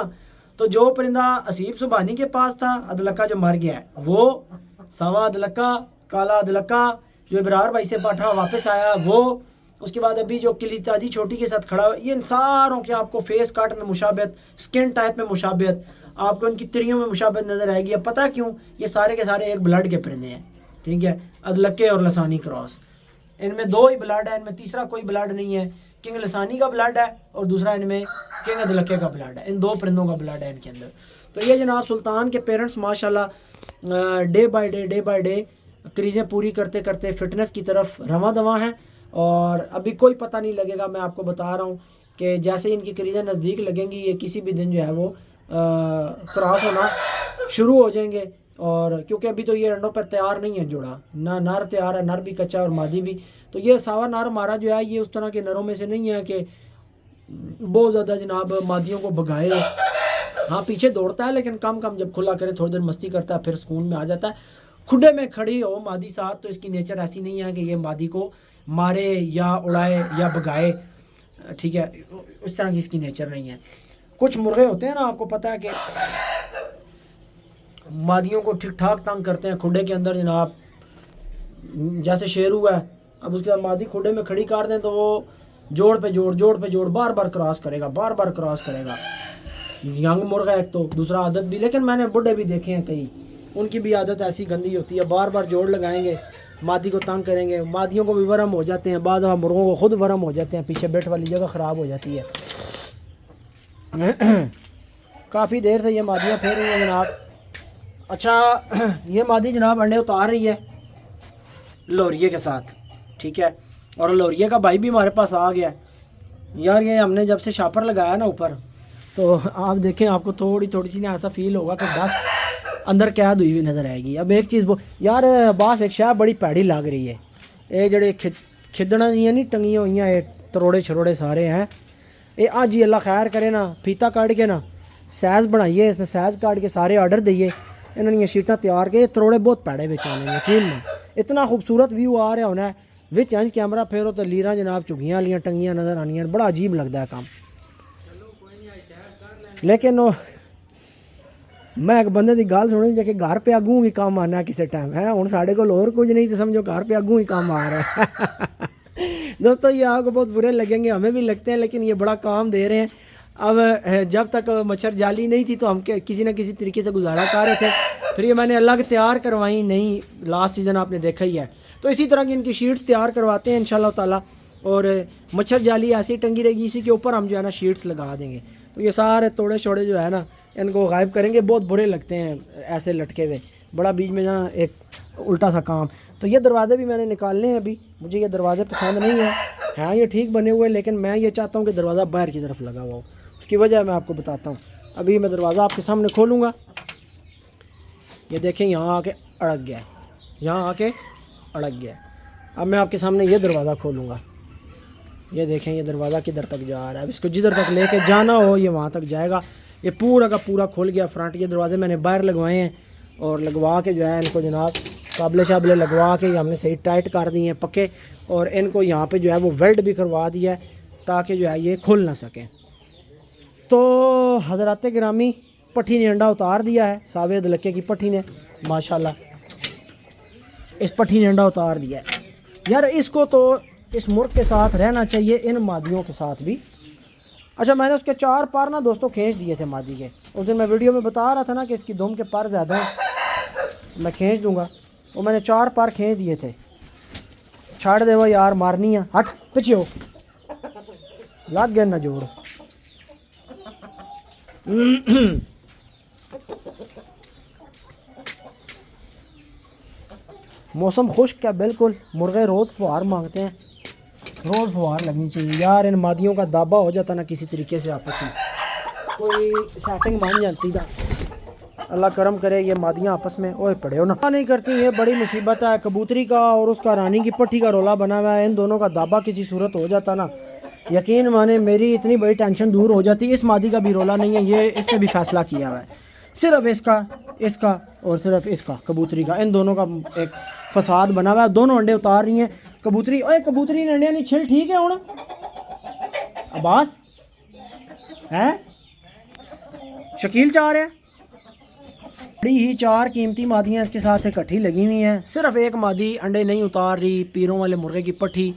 तो जो परिंदा असीब सुबहानी के पास था अदलक्का जो मर गया है, वो सावा अदलक्का, काला अदलक्का जो इब्रार भाई से पाठा वापस आया वो, उसके बाद अभी जो किली ताजी छोटी के साथ खड़ा हुआ, ये इन सारों के आपको फेस कट में मुशाबहत, स्किन टाइप में मुशाबहत, आपको इनकी तिरियों में मुशाबहत नज़र आएगी। अब पता क्यों, ये सारे के सारे एक ब्लड के परिंदे हैं, ठीक है। अदलक्के और लसानी क्रॉस, इनमें दो ही ब्लड है, इनमें तीसरा कोई ब्लड नहीं है। किंग लसानी का ब्लड है और दूसरा इनमें किंग अदलक्के का ब्लड है, इन दो परिंदों का ब्लड है इनके अंदर। तो ये जनाब सुल्तान के पेरेंट्स माशाल्लाह डे बाय डे क्रीज़ें पूरी करते करते फिटनेस की तरफ रवां दवा हैं। और अभी कोई पता नहीं लगेगा, मैं आपको बता रहा हूँ कि जैसे इनकी क्रीज़ें नज़दीक लगेंगी ये किसी भी दिन जो है वो क्रॉस होना शुरू हो जाएंगे। और क्योंकि अभी तो ये अंडों पर तैयार नहीं है जुड़ा, ना नर तैयार है, नर भी कच्चा और मादी भी। तो ये सावा नर हमारा जो है ये उस तरह के नरों में से नहीं है कि बहुत ज़्यादा जनाब मादियों को भगाए। हाँ पीछे दौड़ता है लेकिन कम जब खुला करे थोड़ी देर मस्ती करता है फिर सुकून में आ जाता है। खुडे में खड़ी हो मादी साथ, तो इसकी नेचर ऐसी नहीं है कि ये मादी को मारे या उड़ाए या भगाए, ठीक है, उस तरह की इसकी नेचर नहीं है। कुछ मुर्गे होते हैं ना, आपको पता है कि मादियों को ठीक ठाक तंग करते हैं खुडे के अंदर जनाब, जैसे शेरू है। अब उसके बाद मादी खुडे में खड़ी कर दें तो वो जोड़ पे जोड़ बार बार क्रॉस करेगा। यंग मुर्गा एक तो, दूसरा आदत भी, लेकिन मैंने बुढ़े भी देखे हैं कई, उनकी भी आदत ऐसी गंदी होती है, बार बार जोड़ लगाएंगे, मादी को तंग करेंगे, मादियों को भी वरम हो जाते हैं, बाद में मुर्गों को खुद वरम हो जाते हैं, पीछे बेट वाली जगह ख़राब हो जाती है। काफ़ी देर से ये मादियाँ फेर रही हैं जनाब। अच्छा ये मादी जनाब अंडे उतार रही है लोरिये के साथ, ठीक है, और लोरिये का भाई भी हमारे पास आ गया यार। ये हमने जब से शापर लगाया ना ऊपर, तो आप देखें आपको थोड़ी सी ना ऐसा फील होगा कि बस अंदर कैद हुई हुई नज़र आएगी। अब एक चीज़ यार बास एक शाह बड़ी पैड़ी लग रही है, ये जड़े खिदड़ा दियाँ नहीं टंगियाँ हुई हैं, तरोड़े छरोड़े सारे हैं ये। आज ही अल्लाह खैर करे ना, फीता काट के ना सैज बनाइए, इसने सैज काट के सारे आर्डर दिए, इन्होंने शीटां तैयार के तरोड़े बहुत पैड़े बिच आने, यकीन नहीं। इतना खूबसूरत व्यू आ रहा होना बिच अंज कैमरा फेरो तो लीरां जनाब झुगियां वालियां टंगियां नज़र आनियां, बड़ा अजीब लगता है काम। लेकिन मैं एक बंदे की गल सुनी जे कि घर पे अगू भी काम आना किसी टाइम है, हुण साढ़े कोल होर कुछ नहीं तो समझो घर पे अगू ही काम आ रहा है। दोस्तों ये आपको बहुत बुरे लगेंगे, हमें भी लगते हैं, लेकिन ये बड़ा काम दे रहे हैं। अब जब तक मच्छर जाली नहीं थी तो हम किसी न किसी तरीके से गुजारा कर रहे थे, फिर ये मैंने अलग तैयार करवाई, नहीं लास्ट सीज़न आपने देखा ही है। तो इसी तरह की इनकी शीट्स तैयार करवाते हैं इंशाल्लाह ताला, और मच्छर जाली ऐसी टंगी रहेगी, इसी के ऊपर हम जो है ना शीट्स लगा देंगे। तो ये सारे तोड़े छोड़े जो है ना इनको गायब करेंगे, बहुत बुरे लगते हैं ऐसे लटके हुए, बड़ा बीच में ना एक उल्टा सा काम। तो ये दरवाज़े भी मैंने निकालने हैं, अभी मुझे ये दरवाज़े पसंद नहीं है, हाँ ये ठीक बने हुए, लेकिन मैं ये चाहता हूँ कि दरवाज़ा बाहर की तरफ लगा हुआ हो। उसकी वजह मैं आपको बताता हूँ। अभी मैं दरवाज़ा आपके सामने खोलूँगा, ये देखें यहाँ आके अड़क गया है, यहाँ आके अड़क गया। अब मैं आपके सामने ये दरवाज़ा खोलूँगा, ये देखें ये दरवाज़ा किधर तक जा रहा है। अब इसको जिधर तक लेके जाना हो ये वहाँ तक जाएगा। ये पूरा का पूरा खुल गया फ्रंट। ये दरवाजे मैंने बाहर लगवाए हैं और लगवा के जो है इनको जनाब काबले शाबले लगवा के हमने सही टाइट कर दिए हैं पक्के, और इनको यहाँ पे जो है वो वेल्ड भी करवा दिया है ताकि जो है ये खुल ना सकें। तो हज़रात गिरामी, पट्टी ने अंडा उतार दिया है, सावेद लक्के की पट्टी ने माशाल्लाह इस पट्टी ने अंडा उतार दिया है। यार इसको तो इस मुर्ग के साथ रहना चाहिए, इन मादियों के साथ भी। अच्छा मैंने उसके 4 पार ना दोस्तों खींच दिए थे मादी के। उस दिन मैं वीडियो में बता रहा था ना कि इसकी दुम के पार ज़्यादा है, मैं खींच दूंगा। वो मैंने 4 पार खींच दिए थे। छाड़ दे वो यार, मारनी है, हट पीछे हो, लग गया ना जोड़। मौसम खुश्क है बिल्कुल, मुर्गे रोज़ फुहार मांगते हैं, रोज़ फुहार लगनी चाहिए। यार इन मादियों का दाबा हो जाता ना किसी तरीके से, आपस में कोई सेटिंग बन जाती था। अल्लाह करम करे ये मादियाँ आपस में ओए पड़े हो ना नहीं करती, ये बड़ी मुसीबत है। कबूतरी का और उसका रानी की पट्टी का रोला बना हुआ है, इन दोनों का दाबा किसी सूरत हो जाता ना, यकीन माने मेरी इतनी बड़ी टेंशन दूर हो जाती। इस मादी का भी रोला नहीं है, ये इसने भी फैसला किया हुआ है, सिर्फ इसका और सिर्फ इसका कबूतरी का, इन दोनों का एक फसाद बना हुआ है। दोनों अंडे उतार रही हैं कबूतरी। ओए कबूतरी ने अंडे नहीं छिल, ठीक है हूँ अब्बास है शकील चाह रहा है। बड़ी ही 4 कीमती मादियाँ इसके साथ इकट्ठी लगी हुई हैं। सिर्फ एक मादी अंडे नहीं उतार रही, पीरों वाले मुर्गे की पट्टी,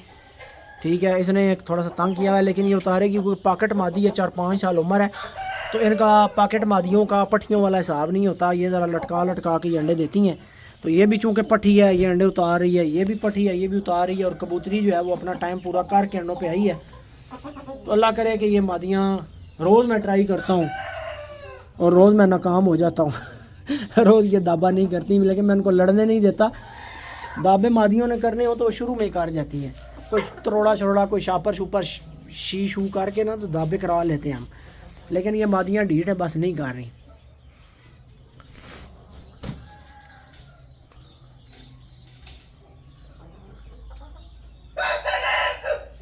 ठीक है, इसने एक थोड़ा सा तंग किया है, लेकिन ये उतारेगी। कोई पॉकेट मादी है, 4-5 साल उम्र है, तो इनका पॉकेट मादियों का पट्टियों वाला हिसाब नहीं होता। ये ज़रा लटका के ये अंडे देती हैं। तो ये भी चूँकि पट्टी है, ये अंडे उतार रही है, ये भी पट्टी है, ये भी उतार रही है, और कबूतरी जो है वो अपना टाइम पूरा करके अंडों पे आई है। तो अल्लाह करे कि ये मादियाँ, रोज़ मैं ट्राई करता हूँ और रोज़ मैं नाकाम हो जाता हूँ। रोज़ ये दाबा नहीं करती, लेकिन मैं उनको लड़ने नहीं देता। दाबे मादियों ने करने हो तो शुरू में ही कर जाती हैं, कोई तरोड़ा छरोड़ा, कोई शापर शुपर शी शू करके ना तो दाबे करवा लेते हैं हम, लेकिन ये मादियाँ ढीठ है, बस नहीं कर रही।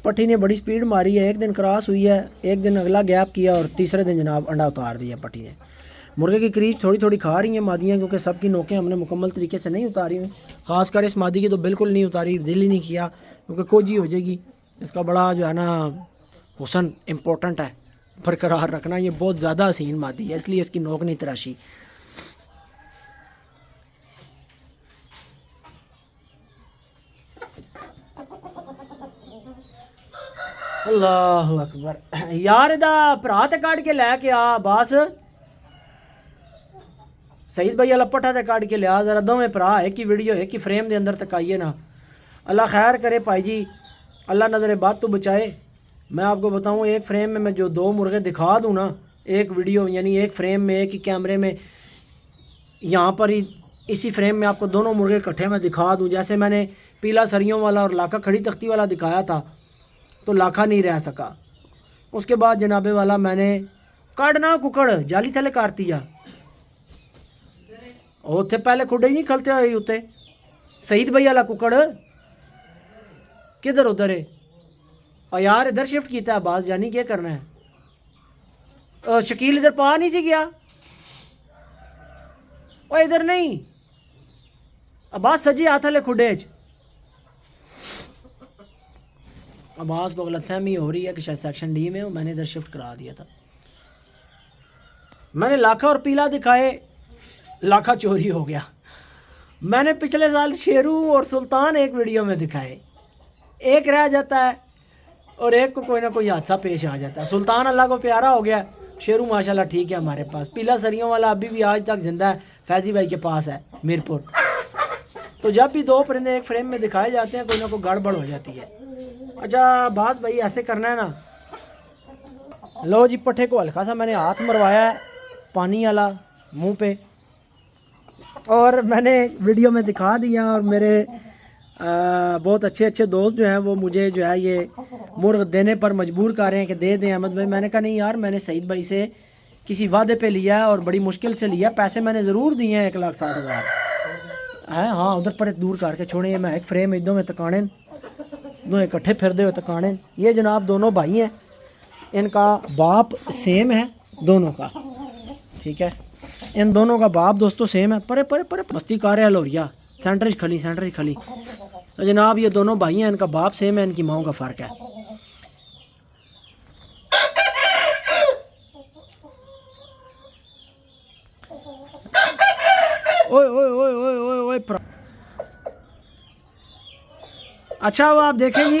पट्टी ने बड़ी स्पीड मारी है, एक दिन क्रॉस हुई है, एक दिन अगला गैप किया और तीसरे दिन जनाब अंडा उतार दिया पट्टी ने। मुर्गे की क्रीच थोड़ी थोड़ी खा रही हैं मादियाँ, क्योंकि सबकी नोकें हमने मुकम्मल तरीके से नहीं उतारी हुई। ख़ासकर इस मादी की तो बिल्कुल नहीं उतारी, दिल ही नहीं किया, क्योंकि कोजी हो जाएगी। इसका बड़ा जो है ना हुस्न इम्पोर्टेंट है बरकरार रखना, ये बहुत ज़्यादा हसीन मादी है, इसलिए इसकी नोक नहीं तराशी। अल्लाह अकबर। यार इदा भरा ते काट के लैके आ बस, सईद भाई अल्लाह पट्ठा ते काट के लिया जरा, दोवें भरा एक ही वीडियो एक ही फ्रेम के अंदर तक आइए ना। अल्लाह खैर करे भाई जी, अल्लाह नज़र बात तो बचाए। मैं आपको बताऊं, एक फ्रेम में मैं जो 2 मुर्गे दिखा दूं ना, एक वीडियो यानी एक फ्रेम में, एक ही कैमरे में, यहाँ पर ही इसी फ्रेम में आपको दोनों मुर्गे इकट्ठे मैं दिखा दूं। जैसे मैंने पीला सरियों वाला और लाखा खड़ी तख्ती वाला दिखाया था, तो लाखा नहीं रह सका। उसके बाद जनाबे वाला मैंने काटना कुकड़ जाली थले काटती जा, उत्थे पहले खुडे ही नहीं खलते हुए उत्ते। सईद भाई वाला कुकड़ किधर उधर है, और यार इधर शिफ्ट किया है बाज, जानी क्या करना है। शकील इधर पा नहीं सी गया, और इधर नहीं अब्बास सजे हाथ वाले खुडे च। अब्बास को गलतफहमी हो रही है कि शायद सेक्शन डी में हो, मैंने इधर शिफ्ट करा दिया था। मैंने लाखा और पीला दिखाए, लाखा चोरी हो गया। मैंने पिछले साल शेरू और सुल्तान एक वीडियो में दिखाए, एक रह जाता है और एक को कोई ना कोई हादसा पेश आ जाता है। सुल्तान अल्लाह को प्यारा हो गया, शेरू माशाल्लाह ठीक है हमारे पास। पीला सरियों वाला अभी भी आज तक जिंदा है, फैजी भाई के पास है मीरपुर। तो जब भी 2 परिंदे एक फ्रेम में दिखाए जाते हैं, कोई ना कोई गड़बड़ हो जाती है। अच्छा बास भाई ऐसे करना है ना, लो जी पट्ठे को हल्का सा मैंने हाथ मरवाया है पानी वाला मुंह पे, और मैंने वीडियो में दिखा दिया। और मेरे बहुत अच्छे दोस्त जो हैं वो मुझे जो है ये मुर्ग देने पर मजबूर कर रहे हैं कि दे दें अहमद भाई। मैंने कहा नहीं यार, मैंने सईद भाई से किसी वादे पे लिया है और बड़ी मुश्किल से लिया, पैसे मैंने ज़रूर दिए हैं 1,60,000। है। हाँ उधर पर दूर करके छोड़े, ये मैं एक फ्रेम इधों में तकाने दो इकट्ठे फिरदे हुए तकाने। ये जनाब दोनों भाई हैं, इनका बाप सेम है दोनों का, ठीक है। इन दोनों का बाप दोस्तों सेम है। परे परे परे मस्ती कर रहा लोरिया, सेंटर खली। तो जनाब ये दोनों भाई हैं, इनका बाप सेम है, इनकी माओ का फ़र्क है। ओए ओए ओए ओए ओए ओए। अच्छा वो आप देखें जी,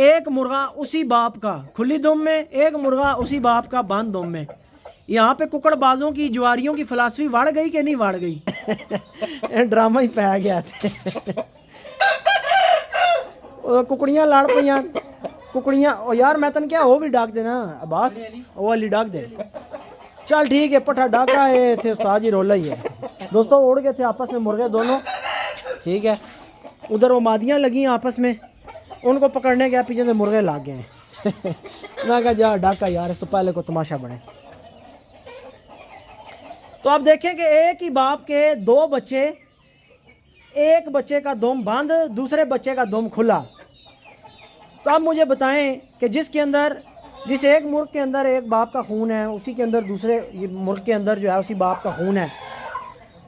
एक मुर्गा उसी बाप का खुली दुम में, एक मुर्गा उसी बाप का बंद दुम में। यहाँ पे कुकड़बाजों की जुआरियों की फिलासफी बढ़ गई कि नहीं बढ़ गई? ड्रामा ही पै गया थे। कुकड़ियाँ लड़ पईयां, कुकड़ियाँ यार मैं तन क्या वो भी डाक देना अब्बास, वो वाली डाक दे। चल ठीक है, पठा डाका है थे उस्ताद जी, रोला ही है। दोस्तों उड़ गए थे आपस में मुर्गे दोनों, ठीक है। उधर वो मादियाँ लगी आपस में, उनको पकड़ने गया, पीछे से मुर्गे लाग गए हैं। मैं कहा जा डाका यार, इस तो पहले को तमाशा बने। तो आप देखें कि एक ही बाप के दो बच्चे, एक बच्चे का दुम बंद, दूसरे बच्चे का दुम खुला। तो आप मुझे बताएं कि जिस एक मुर्ग के अंदर एक बाप का खून है, उसी के अंदर दूसरे मुर्ग के अंदर जो है उसी बाप का खून है,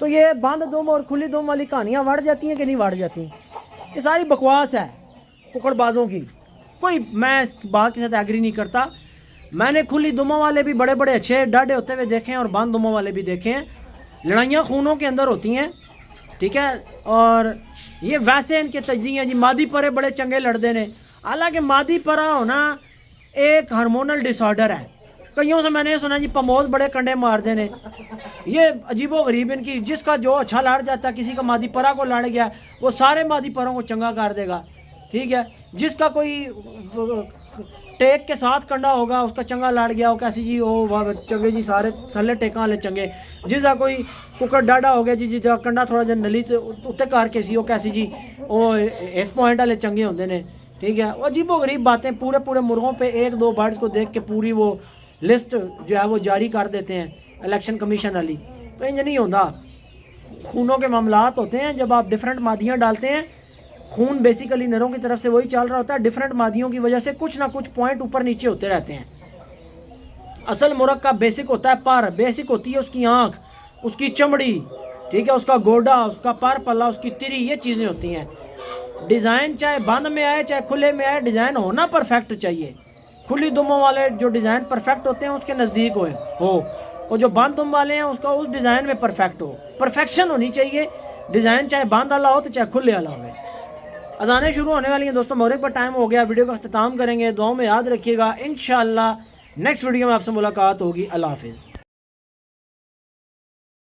तो ये बंद दुम और खुली दुम वाली कहानियाँ बढ़ जाती हैं कि नहीं बढ़ जाती? ये सारी बकवास है कुकड़बाजों की। कोई मैं इस बात के साथ एग्री नहीं करता। मैंने खुली दुमों वाले भी बड़े बड़े अच्छे डाढ़े होते हुए देखे हैं और बंद दुमों वाले भी देखे हैं। लड़ाइयाँ खूनों के अंदर होती हैं, ठीक है। और ये वैसे इनके तज्जिए हैं जी, मादी परे बड़े चंगे लड़ते ने। हालांकि मादी परा होना एक हार्मोनल डिसऑर्डर है। कईयों से मैंने सुना जी प्रमोद बड़े कंडे मारते ने, ये अजीबो गरीब इनकी। जिसका जो अच्छा लड़ जाता है, किसी का मादी परा को लड़ गया, वो सारे मादी परों को चंगा कर देगा, ठीक है। जिसका कोई टेक के साथ कंडा होगा, उसका चंगा लड़ गया, वो कैसी जी वो वाह चंगे जी, सारे थले टेका वाले चंगे। जिसका कोई कुकर डाडा हो गया जी, जिसका कंडा थोड़ा जहा नली उत्ते कर के सी, वो कैसी जी वो इस पॉइंट वाले चंगे होंगे ने, ठीक है। वो अजीबो गरीब बातें। पूरे मुर्गों पे एक दो बर्ड्स को देख के पूरी वो लिस्ट जो है वो जारी कर देते हैं इलेक्शन कमीशन वाली। तो इंज नहीं होता। खूनों के मामलात होते हैं, जब आप डिफरेंट मादियाँ डालते हैं, खून बेसिकली नरों की तरफ से वही चल रहा होता है, डिफरेंट मादियों की वजह से कुछ ना कुछ पॉइंट ऊपर नीचे होते रहते हैं। असल मुर्ग का बेसिक होता है पर, बेसिक होती है उसकी आँख, उसकी चमड़ी, ठीक है, उसका गोडा, उसका पर पल्ला, उसकी तिरी, ये चीज़ें होती हैं। डिज़ाइन चाहे बंद में आए चाहे खुले में आए, डिज़ाइन होना परफेक्ट चाहिए। खुली दुमों वाले जो डिज़ाइन परफेक्ट होते हैं उसके नज़दीक हो, और जो बंद दुम वाले हैं उसका उस डिज़ाइन में परफेक्ट हो। परफेक्शन होनी चाहिए। डिज़ाइन चाहे बंद वाला हो तो चाहे खुले वाला हो। अज़ानें शुरू होने वाली हैं दोस्तों, मगरिब का टाइम हो गया। वीडियो का अख्ताम करेंगे, दुआओं में याद रखिएगा। इंशाअल्लाह नेक्स्ट वीडियो में आपसे मुलाकात होगी। अल्लाह हाफ़िज़।